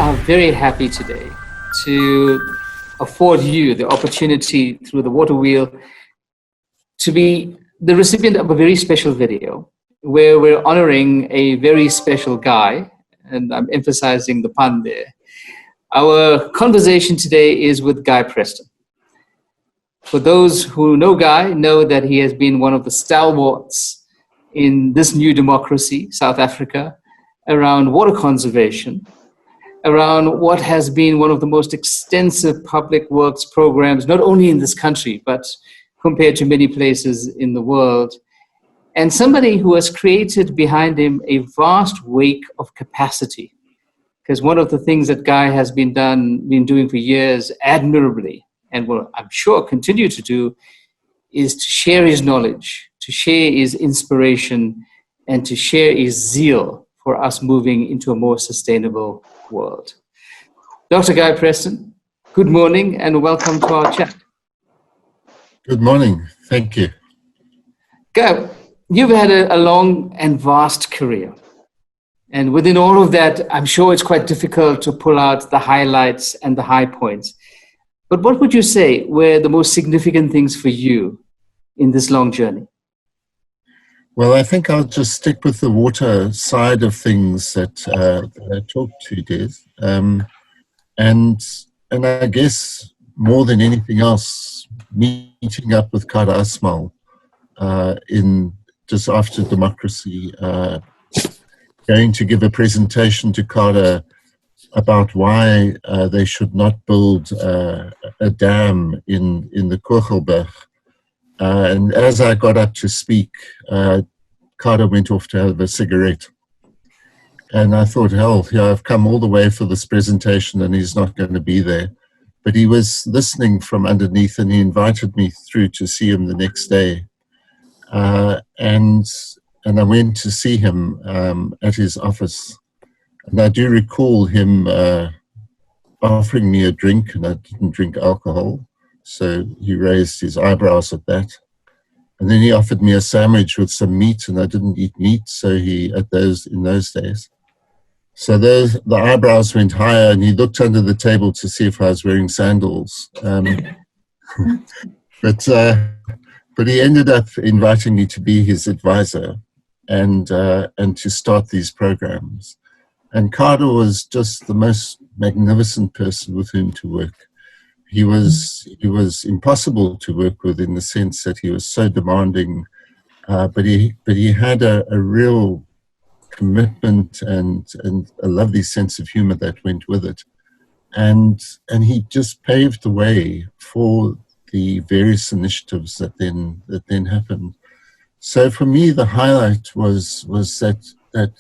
are very happy today to afford you the opportunity through the Water Wheel to be the recipient of a very special video where we're honoring a very special guy, and I'm emphasizing the pun there. Our conversation today is with Guy Preston. For those who know Guy, know that he has been one of the stalwarts in this new democracy, South Africa, around water conservation, around what has been one of the most extensive public works programs, not only in this country, but compared to many places in the world. And somebody who has created behind him a vast wake of capacity. Because one of the things that Guy has been doing for years admirably, and will, I'm sure, continue to do, is to share his knowledge, to share his inspiration, and to share his zeal for us moving into a more sustainable world. Dr. Guy Preston, good morning and welcome to our chat. Good morning. Thank you. Guy, you've had a long and vast career. And within all of that, I'm sure it's quite difficult to pull out the highlights and the high points. But what would you say were the most significant things for you in this long journey? Well, I think I'll just stick with the water side of things that I talked to, Des. And I guess more than anything else, meeting up with Kada Asmal in just after democracy, going to give a presentation to Kada about why they should not build a dam in the Kogelberg. And as I got up to speak, Kada went off to have a cigarette. And I thought, hell, yeah, I've come all the way for this presentation and he's not going to be there. But he was listening from underneath and he invited me through to see him the next day. And I went to see him at his office. And I do recall him offering me a drink, and I didn't drink alcohol. So he raised his eyebrows at that. And then he offered me a sandwich with some meat, and I didn't eat meat, so in those days. So the eyebrows went higher, and he looked under the table to see if I was wearing sandals. But he ended up inviting me to be his advisor and to start these programs. And Kada was just the most magnificent person with whom to work. He was impossible to work with in the sense that he was so demanding, but he had a real commitment and a lovely sense of humor that went with it, and he just paved the way for the various initiatives that then happened. So for me, the highlight was that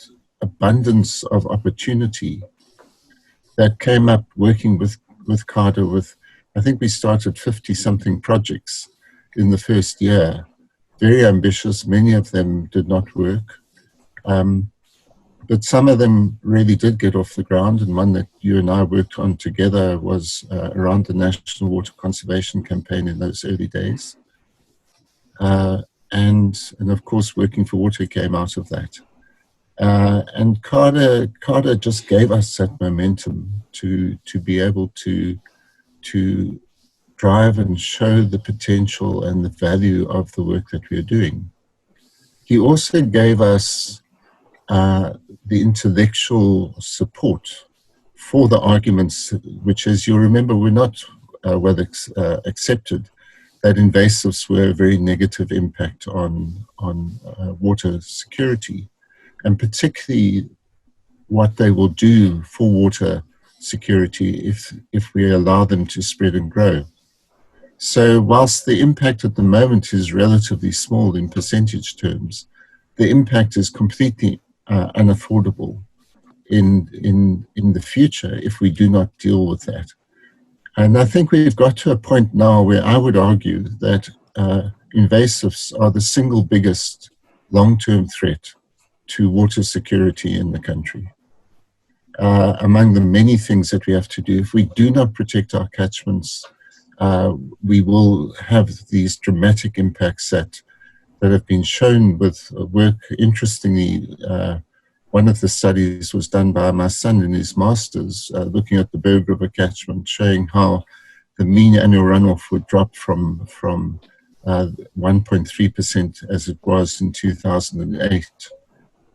abundance of opportunity that came up working with Kada. With I think we started 50-something projects in the first year, very ambitious. Many of them did not work, but some of them really did get off the ground. And one that you and I worked on together was around the National Water Conservation Campaign in those early days. And of course, Working for Water came out of that. And Kada just gave us that momentum to be able to drive and show the potential and the value of the work that we are doing. He also gave us the intellectual support for the arguments, which, as you remember, were not well accepted, that invasives were a very negative impact on water security, and particularly what they will do for water security if we allow them to spread and grow. So whilst the impact at the moment is relatively small in percentage terms, the impact is completely unaffordable in the future if we do not deal with that. And I think we've got to a point now where I would argue that invasives are the single biggest long-term threat to water security in the country. Among the many things that we have to do, if we do not protect our catchments, we will have these dramatic impacts that have been shown with work, interestingly, one of the studies was done by my son in his master's, looking at the Berg River catchment, showing how the mean annual runoff would drop from 1.3% as it was in 2008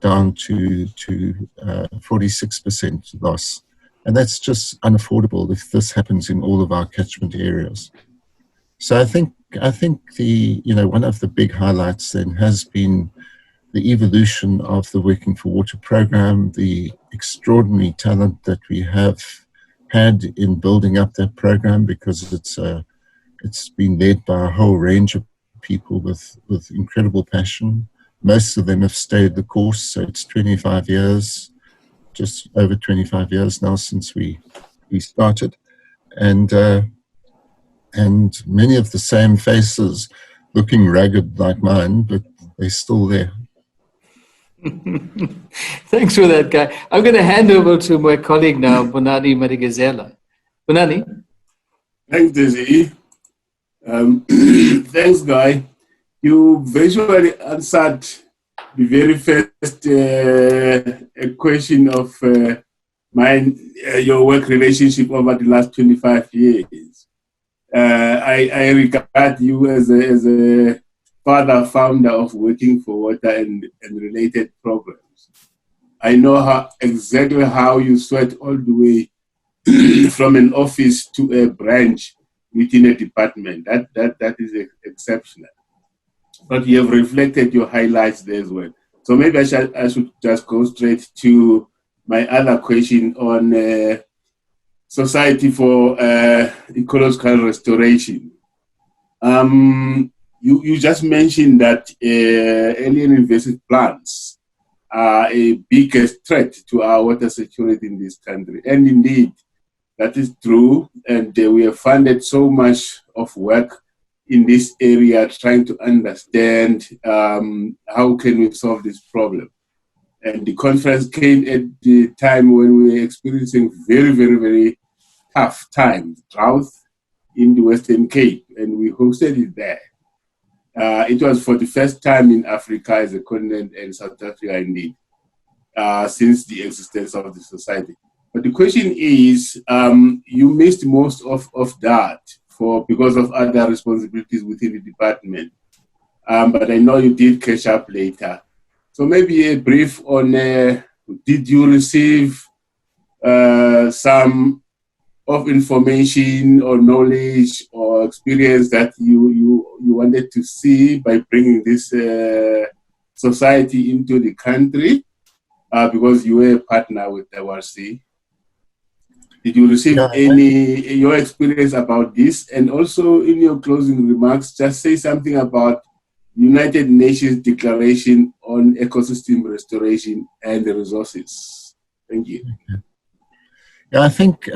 down to 46% loss. And that's just unaffordable if this happens in all of our catchment areas. So I think the, one of the big highlights then has been the evolution of the Working for Water program, the extraordinary talent that we have had in building up that program, because it's been led by a whole range of people with incredible passion. Most of them have stayed the course, so it's 25 years, just over 25 years now since we started, and many of the same faces, looking rugged like mine, but they're still there. Thanks for that, Guy. I'm going to hand over to my colleague now, Bonani Madigazela. Bonani. Thanks, Desi. Thanks, Guy. You visually answered the very first question of your work relationship over the last 25 years. I regard you as a founder of Working for Water and related programs. I know exactly how you sweat all the way from an office to a branch within a department. That is exceptional. But you have reflected your highlights there as well. So maybe I should just go straight to my other question on Society for Ecological Restoration. You just mentioned that alien invasive plants are a biggest threat to our water security in this country. And indeed, that is true. And we have funded so much of work in this area trying to understand how can we solve this problem. And the conference came at the time when we were experiencing very, very, very tough times, drought in the Western Cape, and we hosted it there. It was for the first time in Africa as a continent, and South Africa indeed, since the existence of the society. But the question is, you missed most of that because of other responsibilities within the department. But I know you did catch up later. So maybe a brief on, did you receive some of information or knowledge or experience that you wanted to see by bringing this society into the country, because you were a partner with WRC? Did you receive your experience about this? And also in your closing remarks, just say something about United Nations Declaration on Ecosystem Restoration and the resources. Thank you. Okay. Yeah, I think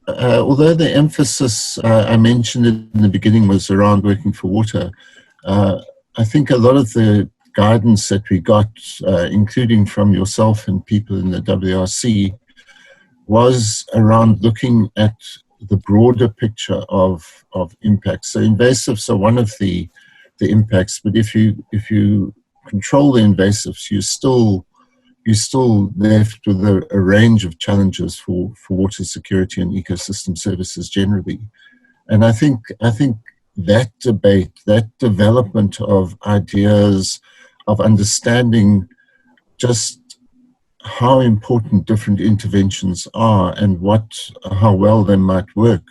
although the emphasis I mentioned in the beginning was around Working for Water, I think a lot of the guidance that we got, including from yourself and people in the WRC, was around looking at the broader picture of impacts. So invasives are one of the impacts, but if you control the invasives, you're still left with a range of challenges for water security and ecosystem services generally. And I think that debate, that development of ideas, of understanding just how important different interventions are and how well they might work,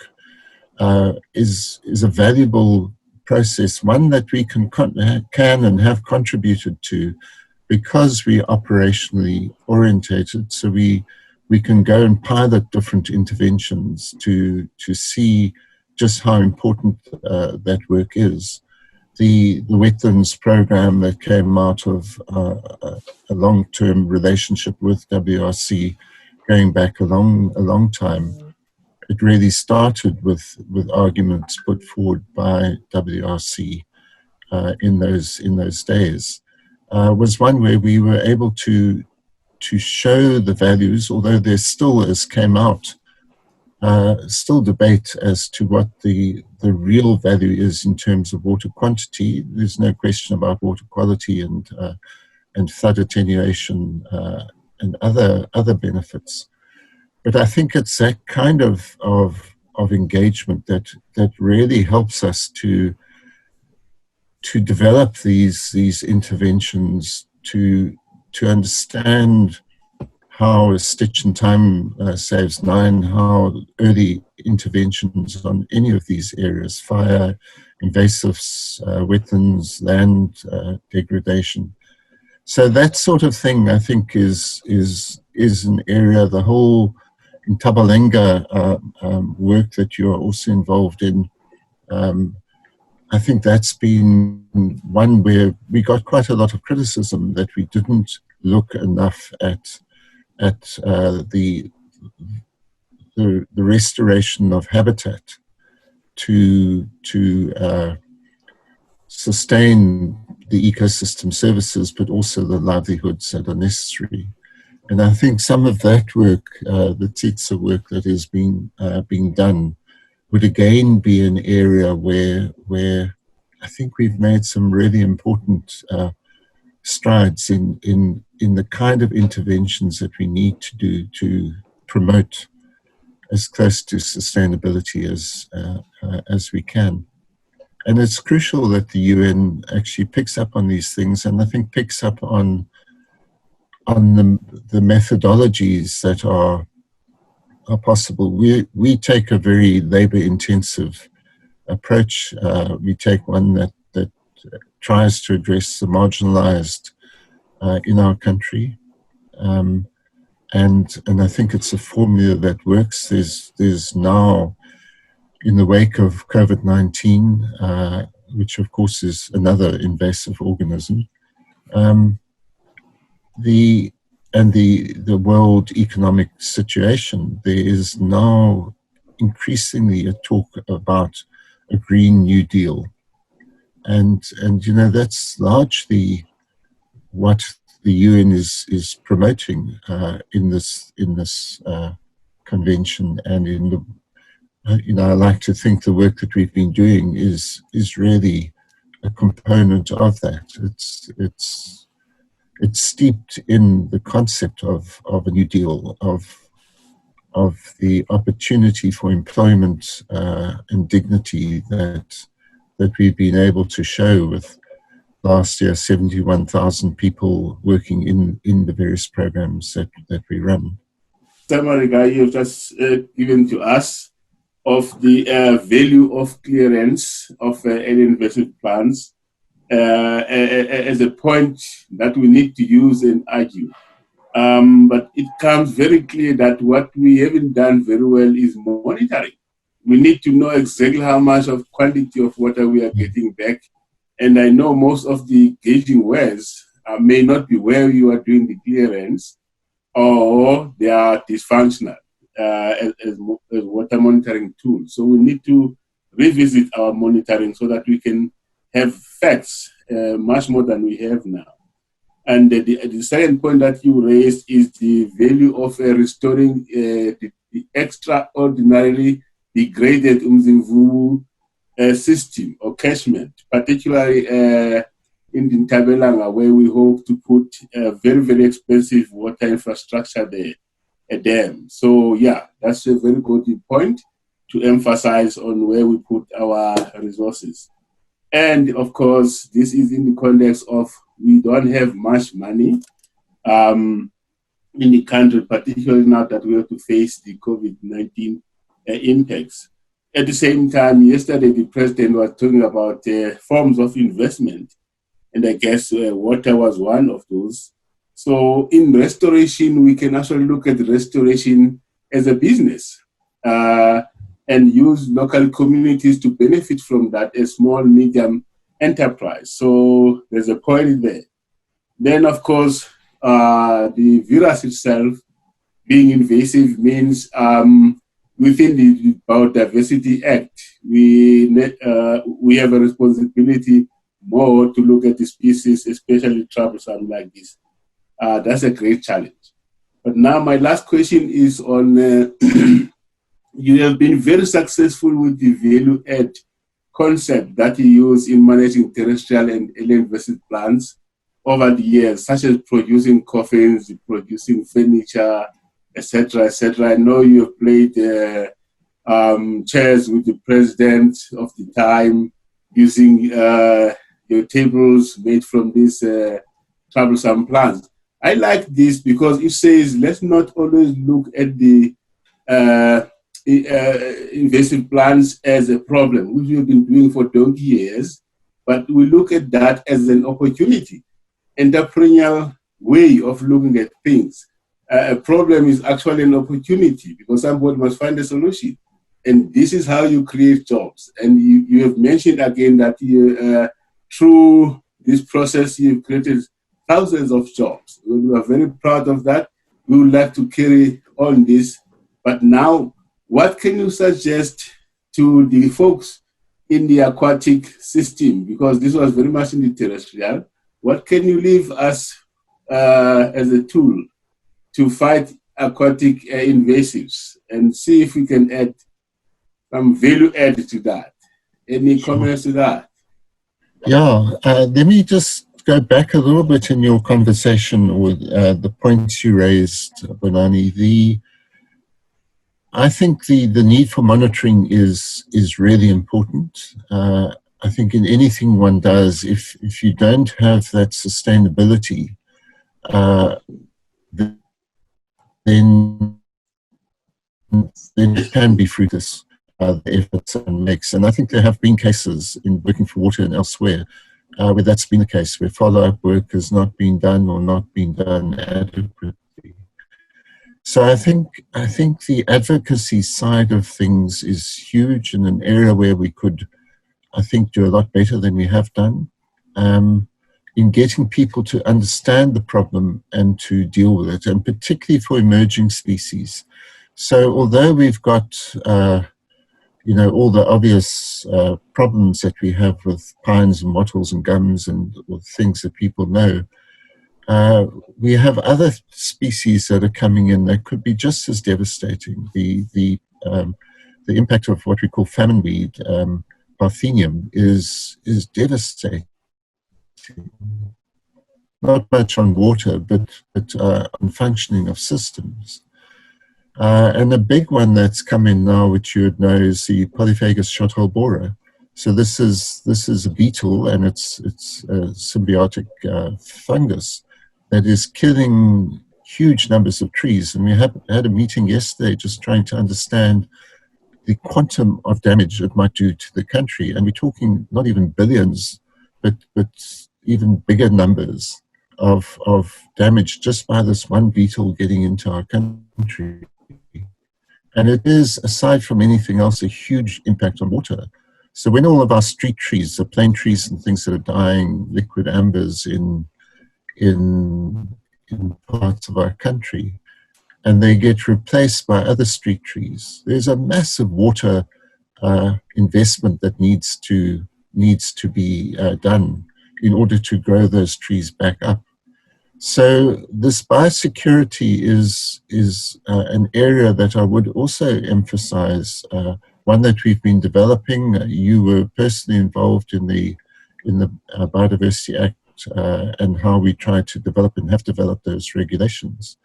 is a valuable process, one that we can and have contributed to, because we're operationally orientated. So we can go and pilot different interventions to see just how important that work is. The wetlands program that came out of a long-term relationship with WRC going back a long time, it really started with arguments put forward by WRC in those days. Was one where we were able to show the values, although there still, as came out, still debate as to what the real value is in terms of water quantity. There's no question about water quality and flood attenuation other benefits. But I think it's that kind of engagement that really helps us to develop these interventions, to understand how a stitch in time saves 9, how early interventions on any of these areas, fire, invasives, wetlands, land degradation. So that sort of thing, I think, is an area, the whole in Tabalenga work that you are also involved in. I think that's been one where we got quite a lot of criticism that we didn't look enough at the restoration of habitat to sustain the ecosystem services, but also the livelihoods that are necessary. And I think some of that work, the TITSA work that is being done, would again be an area where I think we've made some really important strides in the kind of interventions that we need to do to promote as close to sustainability as we can. And it's crucial that the UN actually picks up on these things, and I think picks up on the methodologies that are possible. We take a very labor-intensive approach. We take one that tries to address the marginalized in our country, and I think it's a formula that works. There's now, in the wake of COVID-19, which of course is another invasive organism, the world economic situation, there is now increasingly a talk about a Green New Deal. And you know, that's largely what the UN is promoting in this convention, and in the you know, I like to think the work that we've been doing is really a component of that. It's steeped in the concept of a New Deal, of the opportunity for employment and dignity that we've been able to show with last year 71,000 people working in the various programs that we run. Summary, Guy, you've just given to us of the value of clearance of any investment plans as a point that we need to use and argue. But it comes very clear that what we haven't done very well is monitoring. We need to know exactly how much of quantity of water we are getting back. And I know most of the gauging wells may not be where you are doing the clearance, or they are dysfunctional as water monitoring tools. So we need to revisit our monitoring so that we can have facts much more than we have now. And the second point that you raised is the value of restoring the extraordinarily degraded Umzimvubu system or catchment, particularly in the Ntabelanga, where we hope to put a very, very expensive water infrastructure there, a dam. So yeah, that's a very good point to emphasize on where we put our resources. And of course, this is in the context of we don't have much money in the country, particularly now that we have to face the COVID-19 impacts. At the same time, yesterday the president was talking about forms of investment, and I guess water was one of those. So in restoration, we can actually look at restoration as a business and use local communities to benefit from that, a small, medium enterprise. So there's a point there. Then, of course, the virus itself being invasive means within the Biodiversity Act, we have a responsibility more to look at the species, especially troublesome like this. That's a great challenge. But now my last question is on, you have been very successful with the value add concept that you use in managing terrestrial and alien invasive plants. over the years, such as producing coffins, producing furniture, etc., etc. I know you have played chairs with the president of the time, using your tables made from these troublesome plants. I like this because it says let's not always look at the invasive plants as a problem, which we've been doing for donkey years, but we look at that as an opportunity, entrepreneurial way of looking at things. A problem is actually an opportunity because somebody must find a solution. And this is how you create jobs. And you have mentioned again that through this process, you've created thousands of jobs. We are very proud of that. We would like to carry on this. But now, what can you suggest to the folks in the aquatic system? Because this was very much in the terrestrial. What can you leave us as a tool to fight aquatic invasives and see if we can add some value added to that? Any comments to that? Yeah, let me just go back a little bit in your conversation with the points you raised, Bonani. I think the need for monitoring is really important. I think in anything one does, if you don't have that sustainability, then it can be fruitless, the efforts one makes. And I think there have been cases in working for water and elsewhere where that's been the case, where follow-up work has not been done or not been done adequately. So I think the advocacy side of things is huge, in an area where we could, I think, do a lot better than we have done in getting people to understand the problem and to deal with it, and particularly for emerging species. So although we've got, all the obvious problems that we have with pines and wattles and gums and things that people know, we have other species that are coming in that could be just as devastating. The impact of what we call famine weed, Parthenium, is devastating. Not much on water, but on functioning of systems. And a big one that's come in now, which you would know, is the polyphagous shothole borer. So this is a beetle, and it's a symbiotic fungus that is killing huge numbers of trees. And we had a meeting yesterday just trying to understand the quantum of damage it might do to the country. And we're talking not even billions, but even bigger numbers of damage just by this one beetle getting into our country. And it is, aside from anything else, a huge impact on water. So when all of our street trees, the plane trees and things that are dying, liquid ambers in parts of our country, and they get replaced by other street trees, there's a massive water investment that needs to be done in order to grow those trees back up. So this biosecurity is an area that I would also emphasize, one that we've been developing. You were personally involved in the Biodiversity Act and how we try to develop and have developed those regulations.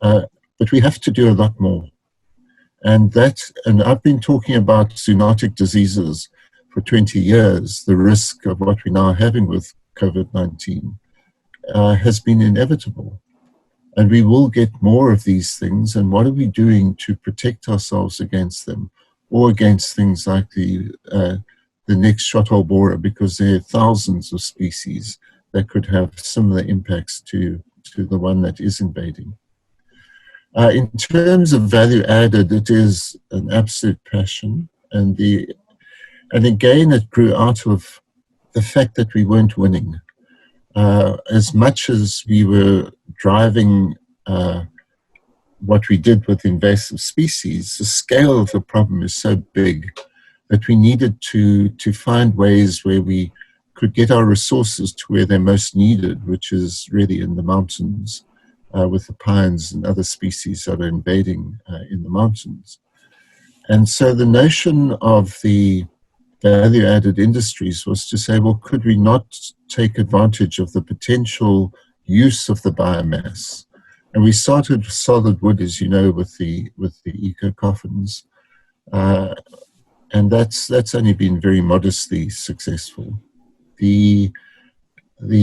But we have to do a lot more. And I've been talking about zoonotic diseases for 20 years. The risk of what we're now having with COVID-19 has been inevitable. And we will get more of these things. And what are we doing to protect ourselves against them, or against things like the next shothole borer, because there are thousands of species that could have similar impacts to the one that is invading. In terms of value added, it is an absolute passion. And again, it grew out of the fact that we weren't winning. As much as we were driving what we did with invasive species, the scale of the problem is so big that we needed to find ways where we could get our resources to where they're most needed, which is really in the mountains, with the pines and other species that are invading in the mountains. And so the notion of the value-added industries was to say, well, could we not take advantage of the potential use of the biomass? And we started with solid wood, as you know, with the eco coffins, and that's only been very modestly successful. The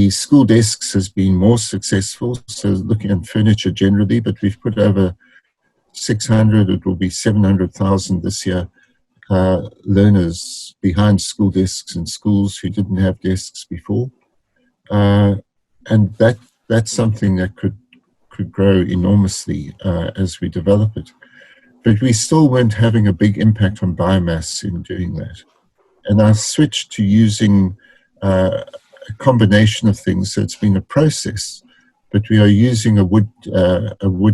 school desks has been more successful, so looking at furniture generally, but we've put over 600, it will be 700,000 this year, learners behind school desks in schools who didn't have desks before. And that's something that could grow enormously as we develop it. But we still weren't having a big impact on biomass in doing that. And I switched to using a combination of things. So it's been a process, but we are using a wood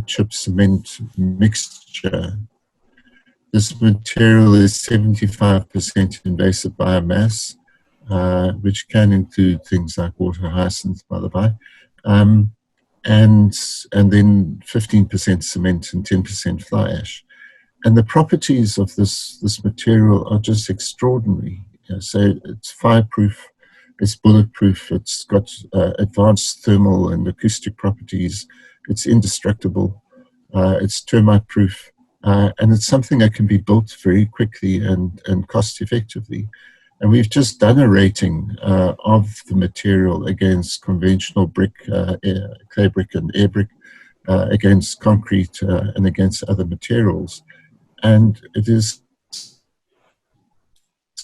chip cement mixture. This material is 75% invasive biomass, which can include things like water hyacinth, by the by, and then 15% cement and 10% fly ash. And the properties of this material are just extraordinary. So it's fireproof, it's bulletproof, it's got advanced thermal and acoustic properties, it's indestructible, it's termite proof, and it's something that can be built very quickly and cost effectively. And we've just done a rating of the material against conventional brick, clay brick and air brick, against concrete and against other materials. And it is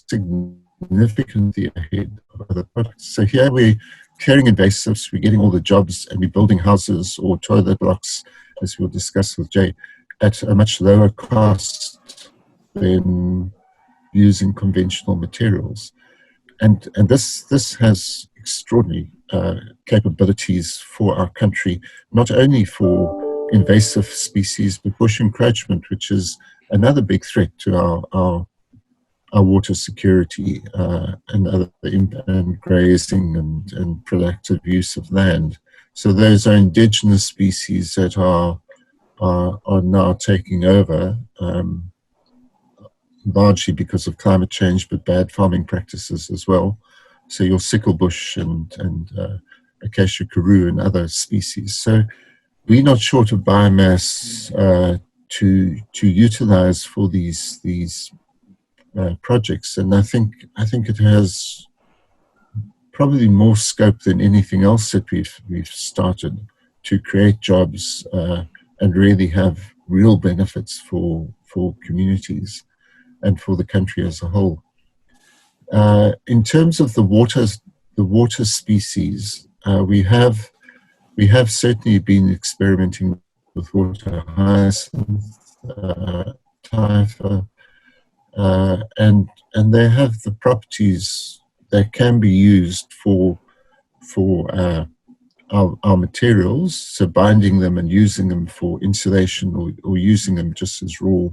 significantly ahead of other products. So here we're clearing invasives, we're getting all the jobs, and we're building houses or toilet blocks, as we'll discuss with Jay, at a much lower cost than using conventional materials. And this has extraordinary capabilities for our country, not only for invasive species, but bush encroachment, which is another big threat to our water security and grazing and productive use of land. So those are indigenous species that are now taking over, largely because of climate change, but bad farming practices as well. So your sickle bush and acacia karoo and other species. So we're not short of biomass to utilize for these projects, and I think it has probably more scope than anything else that we've started to create jobs and really have real benefits for communities and for the country as a whole. In terms of the water species, we have certainly been experimenting with water hyacinth, typha, and they have the properties that can be used for our materials, so binding them and using them for insulation or using them just as raw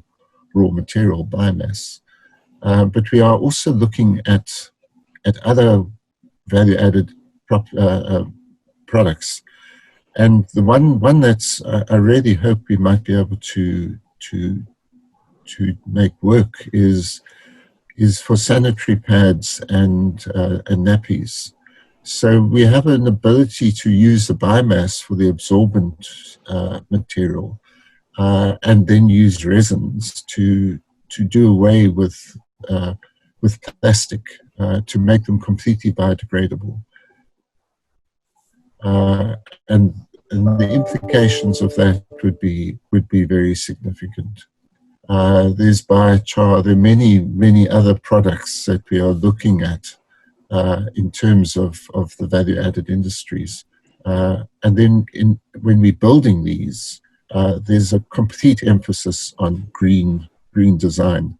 material biomass. But we are also looking at other value-added products. And the one that's I really hope we might be able to make work is for sanitary pads and nappies. So we have an ability to use the biomass for the absorbent material, and then use resins to do away with plastic, to make them completely biodegradable. And the implications of that would be very significant. There's biochar. There are many other products that we are looking at in terms of the value-added industries. And then when we're building these, there's a complete emphasis on green design.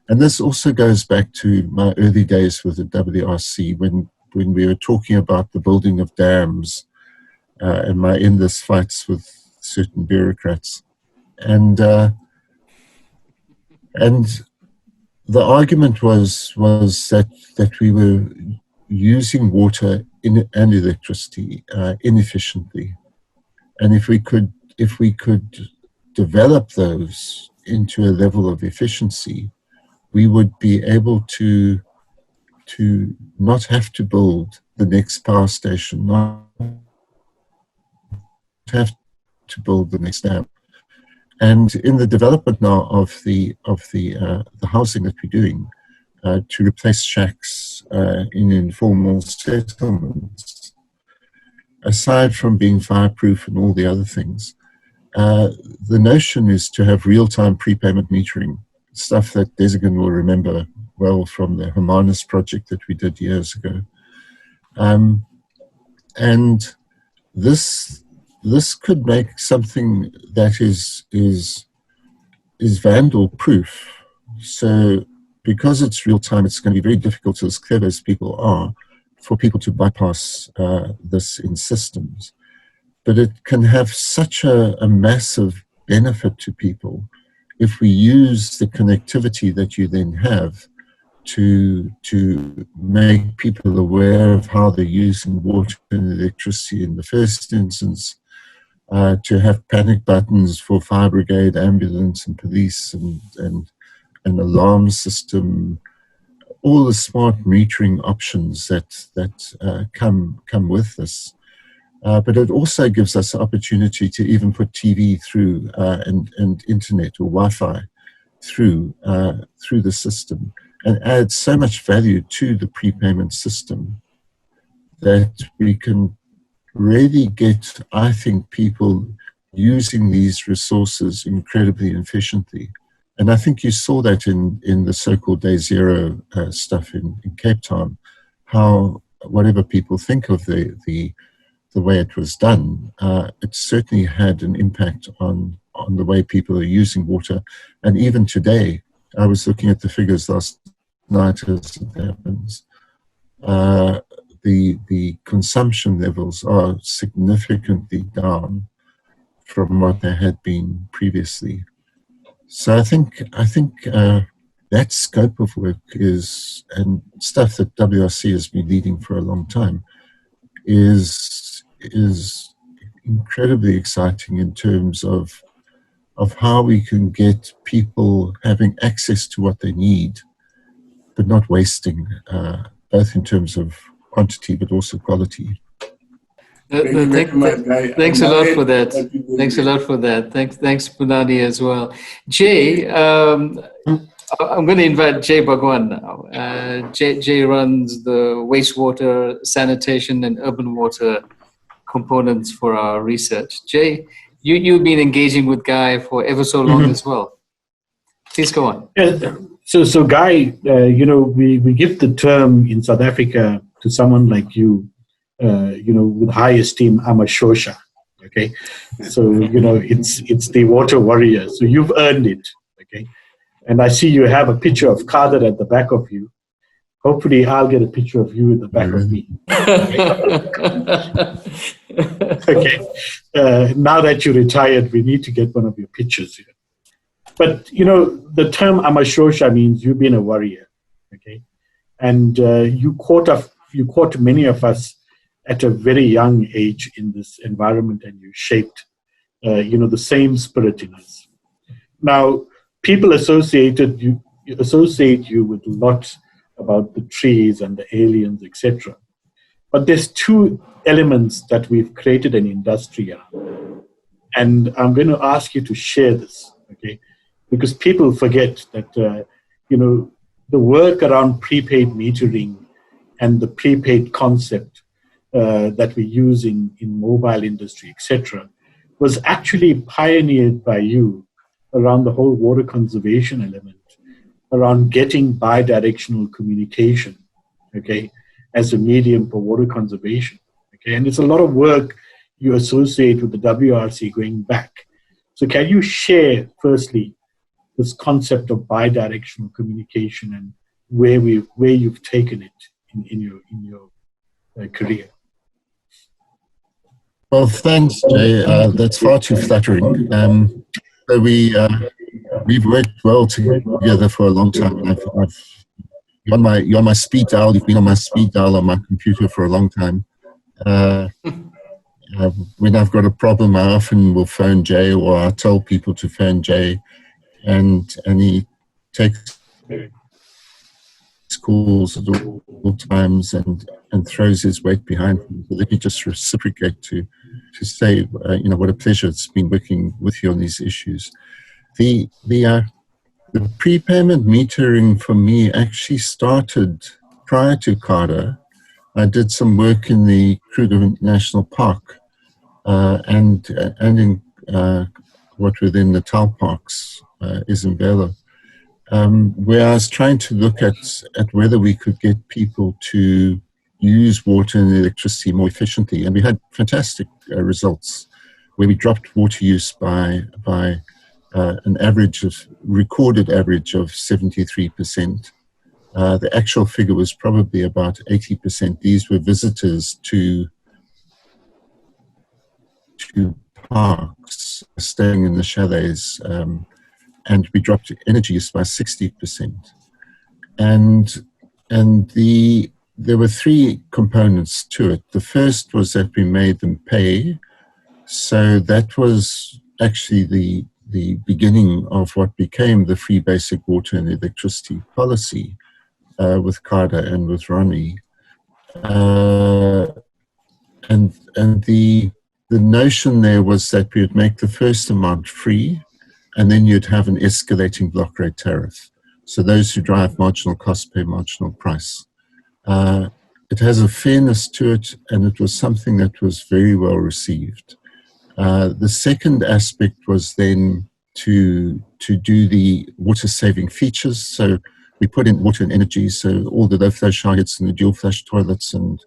And this also goes back to my early days with the WRC when we were talking about the building of dams and my endless fights with certain bureaucrats. And the argument was that we were using water and electricity inefficiently, and if we could develop those into a level of efficiency, we would be able to not have to build the next power station, not have to build the next dam. And in the development now of the housing that we're doing, to replace shacks in informal settlements, aside from being fireproof and all the other things, the notion is to have real-time prepayment metering, stuff that Desigan will remember well from the Hermanus project that we did years ago. And this could make something that is vandal-proof. So because it's real-time, it's going to be very difficult, as clever as people are, for people to bypass this in systems. But it can have such a massive benefit to people if we use the connectivity that you then have to make people aware of how they're using water and electricity in the first instance, to have panic buttons for fire brigade, ambulance and police and an alarm system, all the smart metering options that come with this. But it also gives us the opportunity to even put TV through and internet or Wi-Fi through the system, and add so much value to the prepayment system that we can really get, I think, people using these resources incredibly efficiently. And I think you saw that in the so-called Day Zero stuff in Cape Town, how whatever people think of the way it was done, it certainly had an impact on the way people are using water. And even today, I was looking at the figures last night as it happens, the consumption levels are significantly down from what they had been previously. So I think that scope of work is, and stuff that WRC has been leading for a long time, is incredibly exciting in terms of how we can get people having access to what they need, but not wasting, both in terms of quantity but also quality. Thanks a lot for that. Thanks a lot for that. Thanks, Punani, as well. Jay, I'm going to invite Jay Bhagwan now. Jay runs the wastewater, sanitation, and urban water components for our research. Jay, you've been engaging with Guy for ever so long as well. Please go on. Yeah, so Guy, we give the term in South Africa to someone like you, with high esteem, Amashosha. Okay, so it's the water warrior. So you've earned it. Okay, and I see you have a picture of Kader at the back of you. Hopefully, I'll get a picture of you at the back of me. Okay. Now that you're retired, we need to get one of your pictures here. But the term Amashosha means you've been a warrior. Okay, and you caught many of us at a very young age in this environment, and you shaped, the same spirit in us. Now, people associate you with a lot about the trees and the aliens, etc. But there's two elements that we've created an industry around. And I'm going to ask you to share this, okay? Because people forget that, the work around prepaid metering and the prepaid concept that we use in mobile industry, etc., was actually pioneered by you around the whole water conservation element, around getting bidirectional communication, okay, as a medium for water conservation, okay? And it's a lot of work you associate with the WRC going back. So can you share, firstly, this concept of bidirectional communication and where you've taken it in your career? Well, thanks, Jay. That's far too flattering. So we've worked well together for a long time. You're on my speed dial. You've been on my speed dial on my computer for a long time. When I've got a problem, I often will phone Jay, or I tell people to phone Jay, and he takes calls at all times and throws his weight behind him. So let me just reciprocate to say, what a pleasure it's been working with you on these issues. The prepayment metering for me actually started prior to CARDA. I did some work in the Kruger National Park and in what within the Tal Parks, Isambela, where I was trying to look at whether we could get people to use water and electricity more efficiently. And we had fantastic results where we dropped water use by an recorded average of 73%. The actual figure was probably about 80%. These were visitors to parks, staying in the chalets, and we dropped energy use by 60%. And there were three components to it. The first was that we made them pay. So that was actually the beginning of what became the free basic water and electricity policy with CARDA and with Ronnie. And the notion there was that we would make the first amount free, and then you'd have an escalating block rate tariff. So those who drive marginal cost pay marginal price. It has a fairness to it, and it was something that was very well received. The second aspect was then to do the water saving features. So we put in water and energy, so all the low flow shower heads and the dual flush toilets and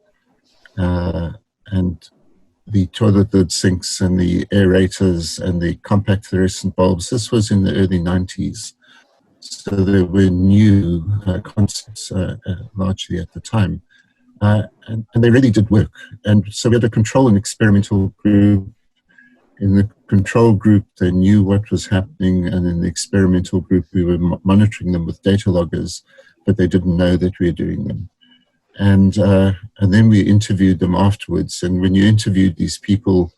the toilet lid sinks and the aerators and the compact fluorescent bulbs. This was in the early 90s. So there were new concepts largely at the time. And they really did work. And so we had a control and experimental group. In the control group, they knew what was happening, and in the experimental group, we were monitoring them with data loggers, but they didn't know that we were doing them. And then we interviewed them afterwards. And when you interviewed these people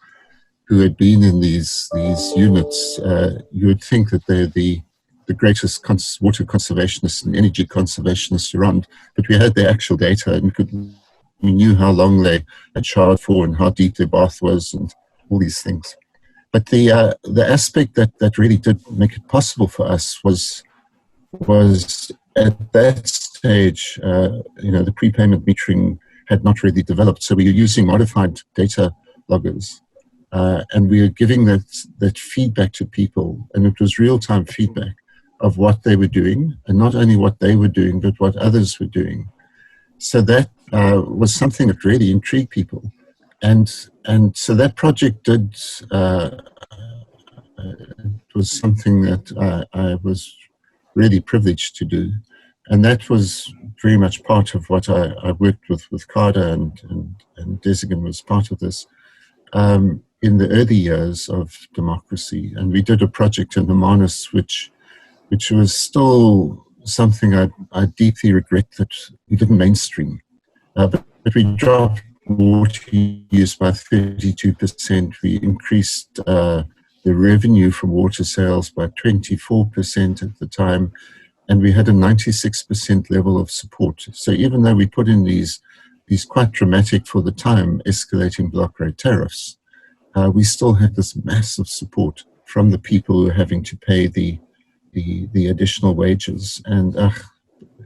who had been in these units, you would think that they're the greatest water conservationists and energy conservationists around. But we had their actual data, and we knew how long they had showered for and how deep their bath was and all these things. But the aspect that really did make it possible for us was at that stage, the prepayment metering had not really developed. So we were using modified data loggers, and we were giving that feedback to people, and it was real-time feedback of what they were doing, and not only what they were doing, but what others were doing. So that was something that really intrigued people. And so that project did, it was something that I was really privileged to do. And that was very much part of what I worked with CARDA, and Desigan was part of this in the early years of democracy. And we did a project in Hermanus, which was still something I deeply regret that we didn't mainstream. But we dropped water use by 32%. We increased the revenue from water sales by 24% at the time, and we had a 96% level of support. So even though we put in these quite dramatic for the time escalating block rate tariffs, we still had this massive support from the people who were having to pay the additional wages and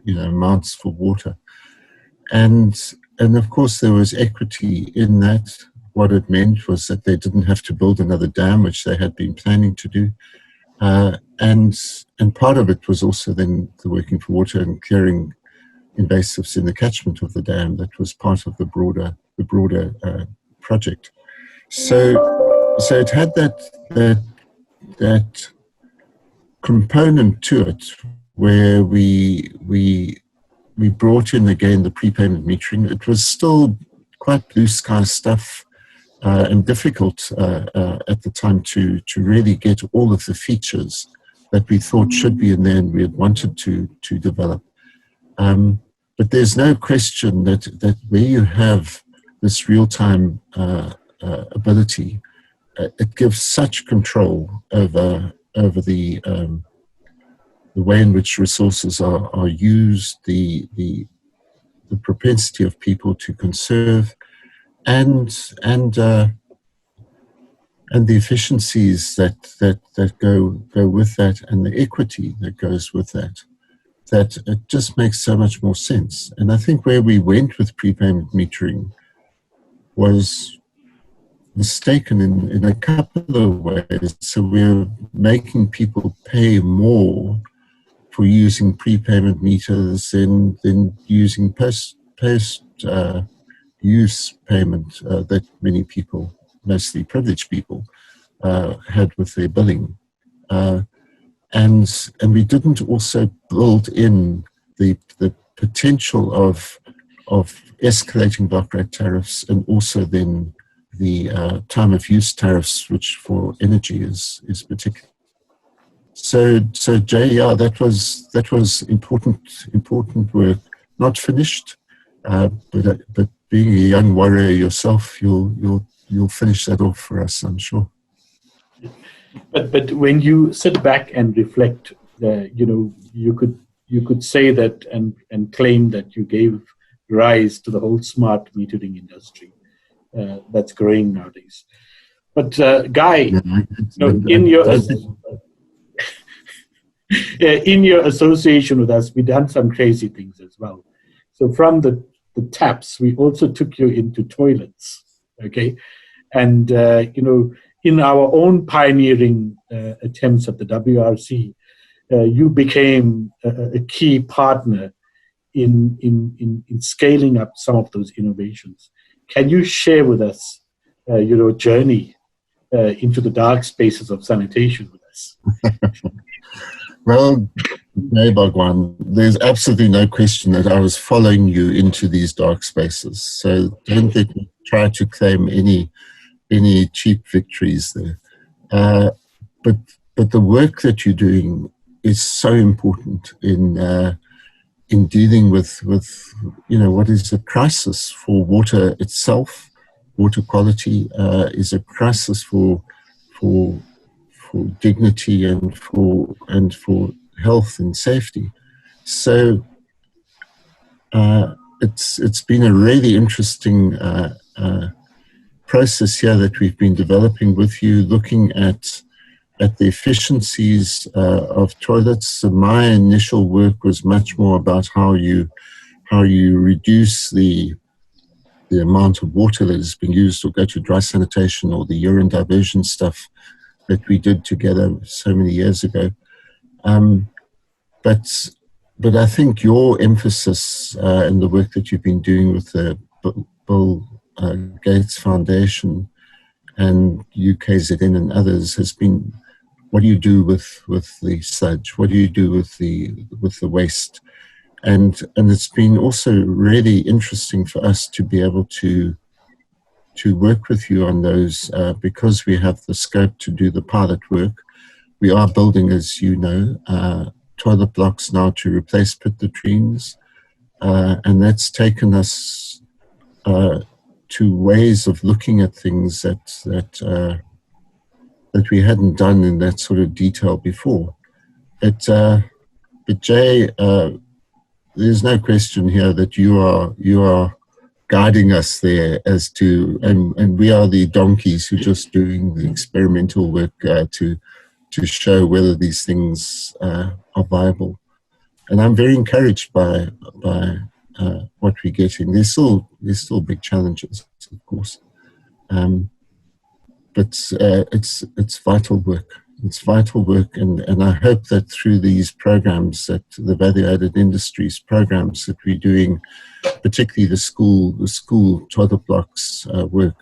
amounts for water. And of course, there was equity in that. What it meant was that they didn't have to build another dam, which they had been planning to do. And part of it was also then the working for water and clearing invasives in the catchment of the dam. That was part of the broader project. So it had that component to it where we brought in again the prepayment metering. It was still quite blue sky stuff and difficult at the time to really get all of the features that we thought should be in there and we had wanted to develop. But there's no question that where you have this real-time ability, it gives such control over the way in which resources are used, the propensity of people to conserve, and the efficiencies that go with that, and the equity that goes with that. That it just makes so much more sense. And I think where we went with prepayment metering was mistaken in a couple of ways. So we're making people pay more for using prepayment meters than using post use payment that many people, mostly privileged people, had with their billing. And we didn't also build in the potential of escalating block rate tariffs, and also then the time of use tariffs, which for energy is particular. So Jay, yeah, that was important work, not finished, but being a young warrior yourself, you'll finish that off for us, I'm sure. But when you sit back and reflect, you could say that and claim that you gave rise to the whole smart metering industry that's growing nowadays. But Guy, in your association with us, we done some crazy things as well. So from the taps, we also took you into toilets, okay? And in our own pioneering attempts at the WRC, you became a key partner in scaling up some of those innovations. Can you share with us your journey into the dark spaces of sanitation with us? Well, no, Bhagwan, there's absolutely no question that I was following you into these dark spaces. So don't let me try to claim any cheap victories there. But the work that you're doing is so important in dealing with what is a crisis for water itself. Water quality is a crisis for dignity and for health and safety. So it's been a really interesting process here that we've been developing with you, looking at the efficiencies of toilets. So my initial work was much more about how you reduce the amount of water that is being used, or go to dry sanitation, or the urine diversion stuff that we did together so many years ago. But I think your emphasis and the work that you've been doing with the Bill Gates Foundation and UKZN and others has been, what do you do with the sludge? What do you do with the waste? And it's been also really interesting for us to be able to work with you on those because we have the scope to do the pilot work. We are building, as you know, toilet blocks now to replace pit latrines, and that's taken us to ways of looking at things that we hadn't done in that sort of detail before. But Jay, there's no question here that you are guiding us there as to, and we are the donkeys who are just doing the experimental work to show whether these things are viable. And I'm very encouraged by what we're getting. There's still big challenges, of course, but it's vital work. It's vital work, and I hope that through these programs, that the value-added industries programs that we're doing, particularly the school toilet blocks work,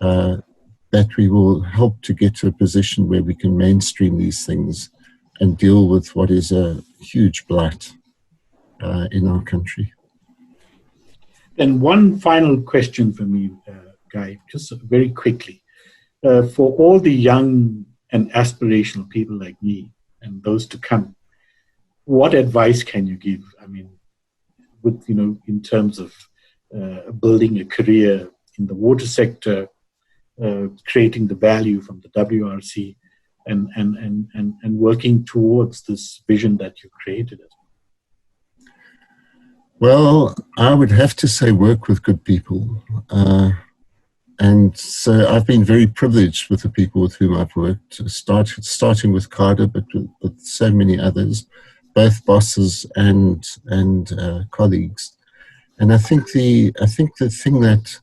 that we will help to get to a position where we can mainstream these things and deal with what is a huge blight in our country. And one final question for me, Guy, just very quickly. For all the young and aspirational people like me and those to come, what advice can you give? I mean, with, in terms of building a career in the water sector, creating the value from the WRC, and working towards this vision that you created? Well, I would have to say work with good people. And so I've been very privileged with the people with whom I've worked, starting with Carter, but with so many others, both bosses and colleagues. And I think the thing that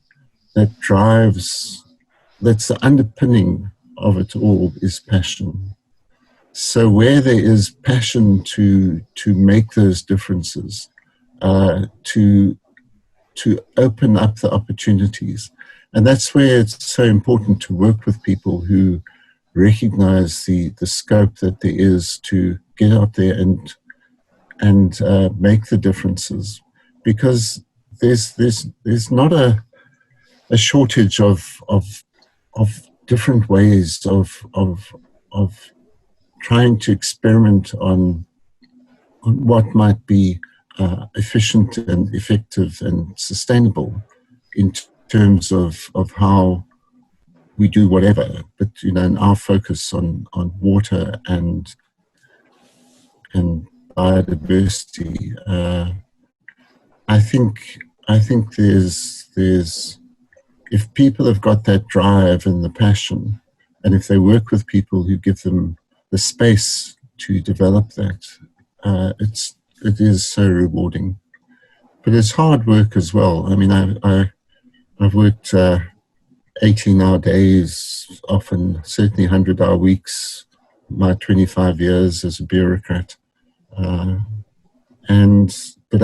drives, that's the underpinning of it all, is passion. So where there is passion to make those differences, to open up the opportunities. And that's where it's so important to work with people who recognize the scope that there is to get out there and make the differences. Because there's not a shortage of different ways of trying to experiment on what might be efficient and effective and sustainable in terms of how we do whatever. But in our focus on water and biodiversity, I think there's if people have got that drive and the passion, and if they work with people who give them the space to develop that, it is so rewarding. But it's hard work as well. I mean, I've worked 18-hour days, often certainly 100-hour weeks, my 25 years as a bureaucrat. But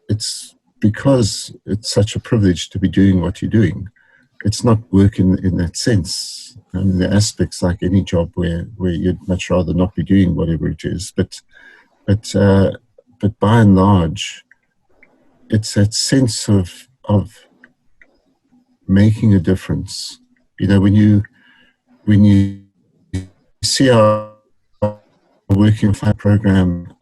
it's because it's such a privilege to be doing what you're doing. It's not work in that sense. I mean, there are aspects like any job where you'd much rather not be doing whatever it is. But by and large, it's that sense of making a difference. When you see our working fire program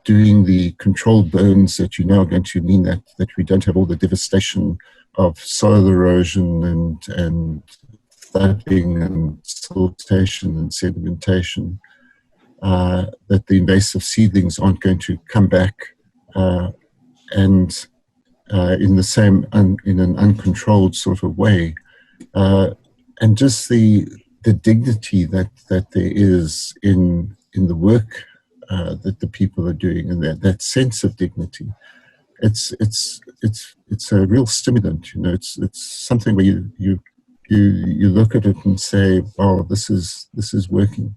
doing the controlled burns that are going to mean that we don't have all the devastation of soil erosion and flooding and siltation and sedimentation, that the invasive seedlings aren't going to come back and in the same in an uncontrolled sort of way, and just the dignity that there is in the work that the people are doing, and that sense of dignity. It's a real stimulant. It's something where you look at it and say, "Wow, this is working."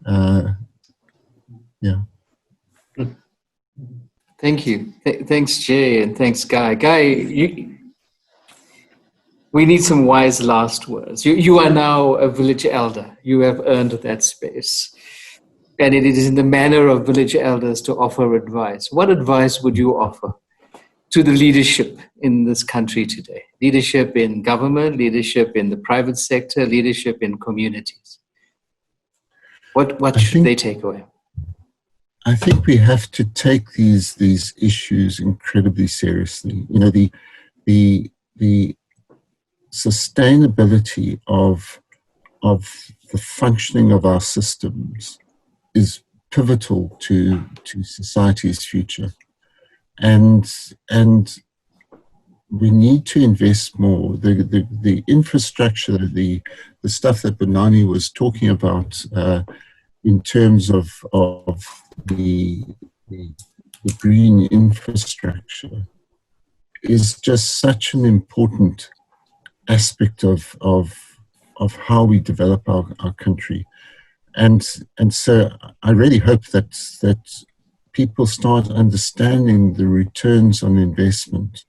Yeah. Thank you. Thanks, Jay, and thanks, Guy. Guy, we need some wise last words. You are now a village elder. You have earned that space. And it is in the manner of village elders to offer advice. What advice would you offer to the leadership in this country today? Leadership in government, leadership in the private sector, leadership in communities. What should they take away? I think we have to take these issues incredibly seriously. The sustainability of the functioning of our systems is pivotal to society's future, and we need to invest more. The infrastructure, the stuff that Bonani was talking about in terms of the green infrastructure is just such an important aspect of how we develop our country. And so I really hope that people start understanding the returns on investment,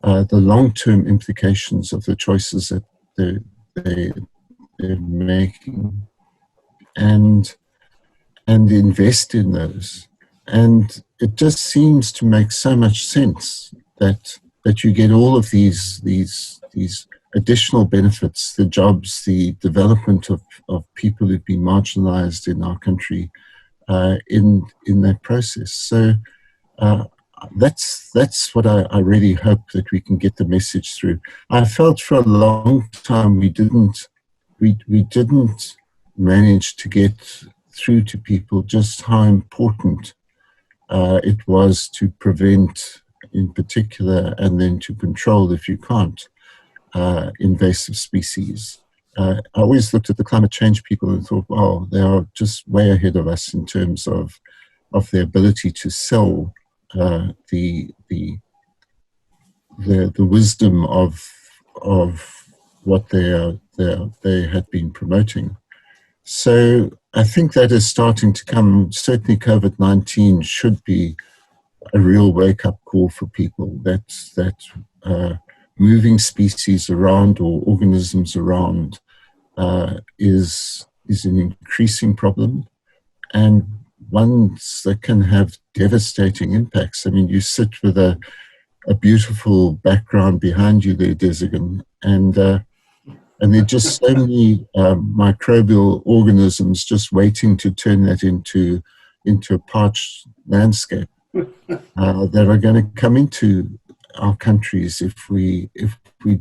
the long-term implications of the choices that they're making, and invest in those. And it just seems to make so much sense that you get all of these additional benefits, the jobs, the development of people who've been marginalized in our country in that process. So that's what I really hope that we can get the message through. I felt for a long time we didn't managed to get through to people just how important it was to prevent in particular, and then to control if you can't, invasive species. I always looked at the climate change people and thought, wow, they are just way ahead of us in terms of their ability to sell the wisdom of what they had been promoting. So I think that is starting to come. Certainly COVID-19 should be a real wake-up call for people, that moving species around or organisms around is an increasing problem, and ones that can have devastating impacts. I mean, you sit with a beautiful background behind you there, Desigan, and there are just so many microbial organisms just waiting to turn that into a parched landscape that are going to come into our countries if we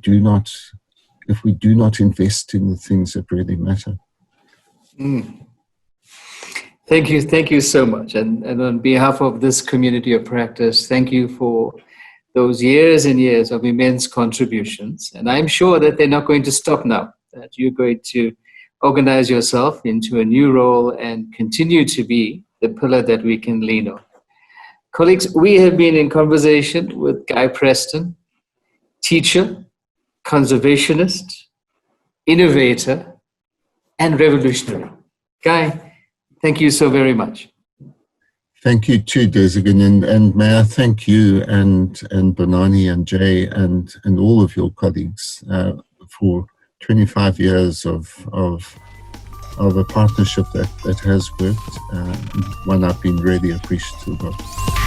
do not invest in the things that really matter. Thank you so much. And on behalf of this community of practice, thank you for those years and years of immense contributions. And I'm sure that they're not going to stop now, that you're going to organize yourself into a new role and continue to be the pillar that we can lean on. Colleagues, we have been in conversation with Guy Preston, teacher, conservationist, innovator, and revolutionary. Guy, thank you so very much. Thank you too, Desigan, and may I thank you and Bonani and Jay and all of your colleagues for 25 years of a partnership that has worked, one I've been really appreciative of.